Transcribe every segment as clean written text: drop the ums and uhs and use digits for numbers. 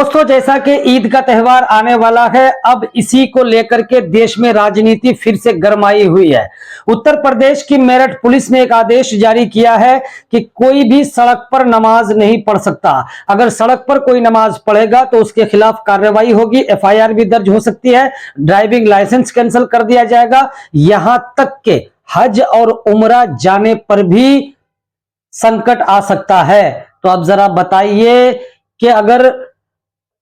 दोस्तों, जैसा कि ईद का त्यौहार आने वाला है, अब इसी को लेकर के देश में राजनीति फिर से गरमाई हुई है। उत्तर प्रदेश की मेरठ पुलिस ने एक आदेश जारी किया है कि कोई भी सड़क पर नमाज नहीं पढ़ सकता। अगर सड़क पर कोई नमाज पढ़ेगा तो उसके खिलाफ कार्रवाई होगी, एफआईआर भी दर्ज हो सकती है, ड्राइविंग लाइसेंस कैंसिल कर दिया जाएगा। यहां तक के हज और उम्रा जाने पर भी संकट आ सकता है। तो अब जरा बताइए कि अगर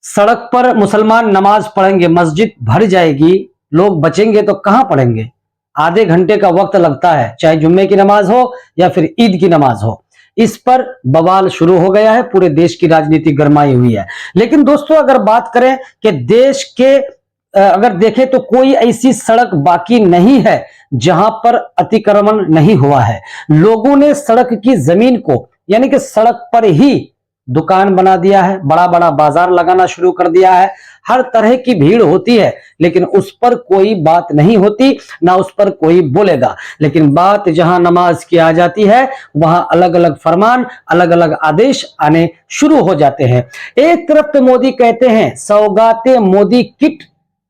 सड़क पर मुसलमान नमाज पढ़ेंगे, मस्जिद भर जाएगी, लोग बचेंगे तो कहां पढ़ेंगे? आधे घंटे का वक्त लगता है, चाहे जुम्मे की नमाज हो या फिर ईद की नमाज हो। इस पर बवाल शुरू हो गया है, पूरे देश की राजनीति गरमाई हुई है। लेकिन दोस्तों, अगर बात करें कि देश के अगर देखें तो कोई ऐसी सड़क बाकी नहीं है जहां पर अतिक्रमण नहीं हुआ है। लोगों ने सड़क की जमीन को, यानी कि सड़क पर ही दुकान बना दिया है, बड़ा बड़ा बाजार लगाना शुरू कर दिया है। हर तरह की भीड़ होती है, लेकिन उस पर कोई बात नहीं होती, ना उस पर कोई बोलेगा। लेकिन बात जहां नमाज की आ जाती है, वहां अलग अलग फरमान, अलग अलग आदेश आने शुरू हो जाते हैं। एक तरफ तो मोदी कहते हैं सौगाते मोदी किट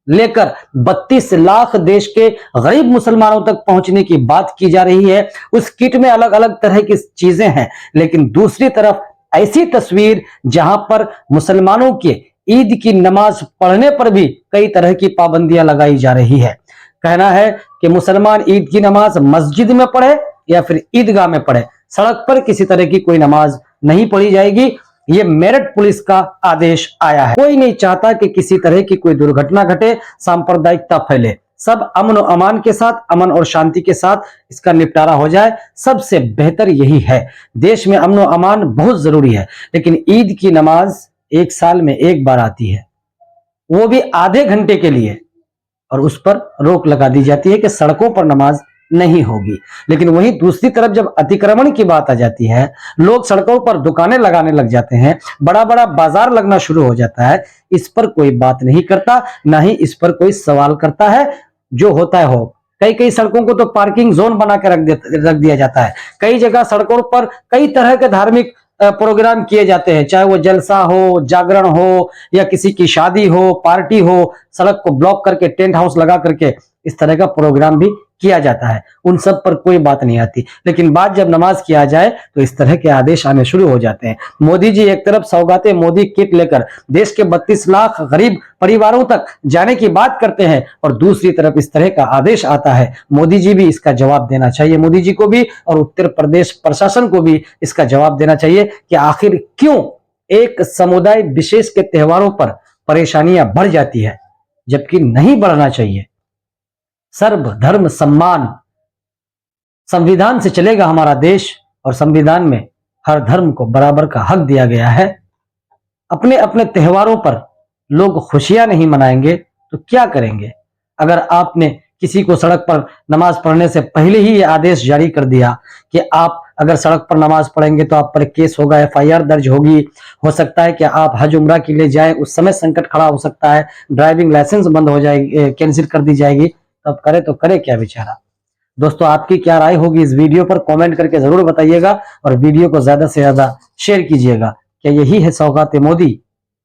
लेकर 32 लाख देश के गरीब मुसलमानों तक पहुंचने की बात की जा रही है। उस किट में अलग अलग तरह की चीजें हैं, लेकिन दूसरी तरफ ऐसी तस्वीर जहां पर मुसलमानों के ईद की नमाज पढ़ने पर भी कई तरह की पाबंदियां लगाई जा रही है। कहना है कि मुसलमान ईद की नमाज मस्जिद में पढ़े या फिर ईदगाह में पढ़े, सड़क पर किसी तरह की कोई नमाज नहीं पढ़ी जाएगी। ये मेरठ पुलिस का आदेश आया है। कोई नहीं चाहता कि किसी तरह की कोई दुर्घटना घटे, सांप्रदायिकता फैले। सब अमन और अमान के साथ, अमन और शांति के साथ इसका निपटारा हो जाए, सबसे बेहतर यही है। देश में अमन और अमान बहुत जरूरी है, लेकिन ईद की नमाज एक साल में एक बार आती है, वो भी आधे घंटे के लिए, और उस पर रोक लगा दी जाती है कि सड़कों पर नमाज नहीं होगी। लेकिन वहीं दूसरी तरफ जब अतिक्रमण की बात आ जाती है, लोग सड़कों पर दुकानें लगाने लग जाते हैं, बड़ा बड़ा बाजार लगना शुरू हो जाता है, इस पर कोई बात नहीं करता, ना ही इस पर कोई सवाल करता है। जो होता है हो। कई कई सड़कों को तो पार्किंग जोन बना के रख दिया जाता है। कई जगह सड़कों पर कई तरह के धार्मिक प्रोग्राम किए जाते हैं, चाहे वो जलसा हो, जागरण हो, या किसी की शादी हो, पार्टी हो, सड़क को ब्लॉक करके टेंट हाउस लगा करके इस तरह का प्रोग्राम भी किया जाता है। उन सब पर कोई बात नहीं आती, लेकिन बात जब नमाज की आ जाए तो इस तरह के आदेश आने शुरू हो जाते हैं। मोदी जी एक तरफ सौगाते मोदी किट लेकर देश के 32 लाख गरीब परिवारों तक जाने की बात करते हैं, और दूसरी तरफ इस तरह का आदेश आता है। मोदी जी भी इसका जवाब देना चाहिए, मोदी जी को भी और उत्तर प्रदेश प्रशासन को भी इसका जवाब देना चाहिए कि आखिर क्यों एक समुदाय विशेष के त्योहारों पर परेशानियां बढ़ जाती है, जबकि नहीं बढ़ना चाहिए। सर्व धर्म सम्मान, संविधान से चलेगा हमारा देश, और संविधान में हर धर्म को बराबर का हक दिया गया है। अपने अपने त्योहारों पर लोग खुशियां नहीं मनाएंगे तो क्या करेंगे? अगर आपने किसी को सड़क पर नमाज पढ़ने से पहले ही ये आदेश जारी कर दिया कि आप अगर सड़क पर नमाज पढ़ेंगे तो आप पर केस होगा, एफआईआर दर्ज होगी, हो सकता है कि आप हज उम्रा के लिए जाएं, उस समय संकट खड़ा हो सकता है, ड्राइविंग लाइसेंस बंद हो जाएगी, कैंसिल कर दी जाएगी, तब करे तो करे क्या बेचारा। दोस्तों, आपकी क्या राय होगी इस वीडियो पर? कमेंट करके जरूर बताइएगा, और वीडियो को ज्यादा से ज्यादा शेयर कीजिएगा। क्या यही है सौगाते मोदी?